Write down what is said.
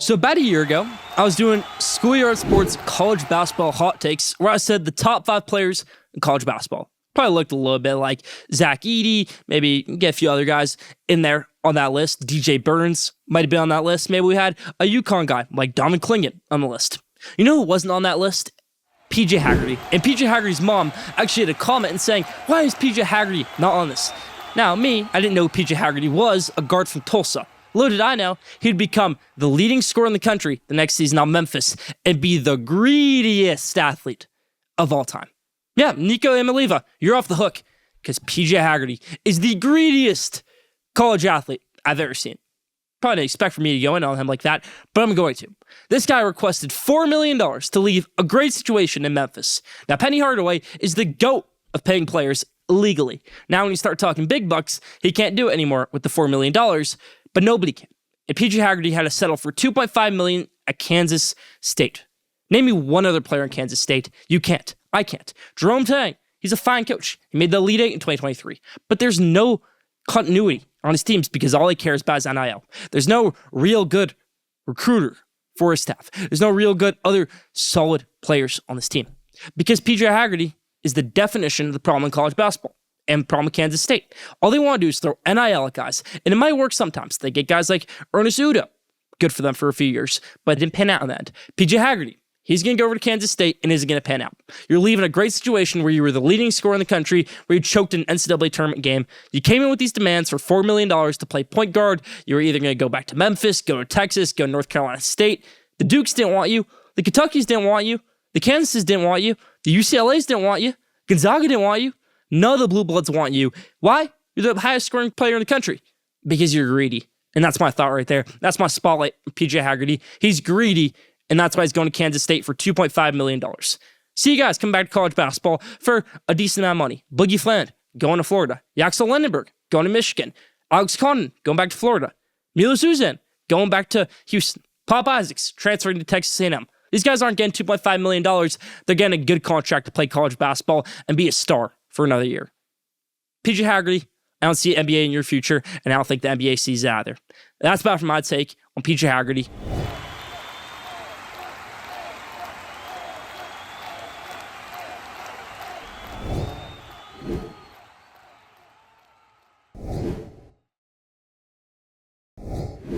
So about a year ago, I was doing Schoolyard Sports college basketball hot takes where I said the top 5 players in college basketball. Probably looked a little bit like Zach Edey, maybe get a few other guys in there on that list. DJ Burns might have been on that list. Maybe we had a UConn guy like Donovan Clingan on the list. You know who wasn't on that list? PJ Haggerty. And PJ Haggerty's mom actually had a comment and saying, why is PJ Haggerty not on this? Now, me, I didn't know who PJ Haggerty was, a guard from Tulsa. Little did I know, he'd become the leading scorer in the country the next season on Memphis and be the greediest athlete of all time. Yeah, Nico Emiliva, you're off the hook because PJ Haggerty is the greediest college athlete I've ever seen. Probably didn't expect for me to go in on him like that, but I'm going to. This guy requested $4 million to leave a great situation in Memphis. Now, Penny Hardaway is the GOAT of paying players illegally. Now, when you start talking big bucks, he can't do it anymore with the $4 million, but nobody can. And PJ Haggerty had to settle for $2.5 million at Kansas State. Name me one other player in Kansas State. You can't. I can't. Jerome Tang, he's a fine coach. He made the Elite Eight in 2023. But there's no continuity on his teams because all he cares about is NIL. There's no real good recruiter for his staff. There's no real good other solid players on this team. Because PJ Haggerty is the definition of the problem in college basketball and the problem with Kansas State. All they want to do is throw NIL at guys. And it might work sometimes. They get guys like Ernest Uda. Good for them for a few years, but it didn't pan out in the end. PJ Haggerty. He's going to go over to Kansas State and isn't going to pan out. You're leaving a great situation where you were the leading scorer in the country, where you choked an NCAA tournament game. You came in with these demands for $4 million to play point guard. You were either going to go back to Memphis, go to Texas, go to North Carolina State. The Dukes didn't want you. The Kentuckys didn't want you. The Kansases didn't want you. The UCLAs didn't want you. Gonzaga didn't want you. None of the Blue Bloods want you. Why? You're the highest scoring player in the country. Because you're greedy. And that's my thought right there. That's my spotlight on PJ Haggerty. He's greedy. And that's why he's going to Kansas State for $2.5 million. See you guys come back to college basketball for a decent amount of money. Boogie Fland going to Florida. Yaxel Lendenberg going to Michigan. Alex Condon going back to Florida. Milo Suzan going back to Houston. Pop Isaacs transferring to Texas A&M. These guys aren't getting $2.5 million. They're getting a good contract to play college basketball and be a star for another year. PJ Haggerty, I don't see NBA in your future, and I don't think the NBA sees it either. That's about from my take on PJ Haggerty.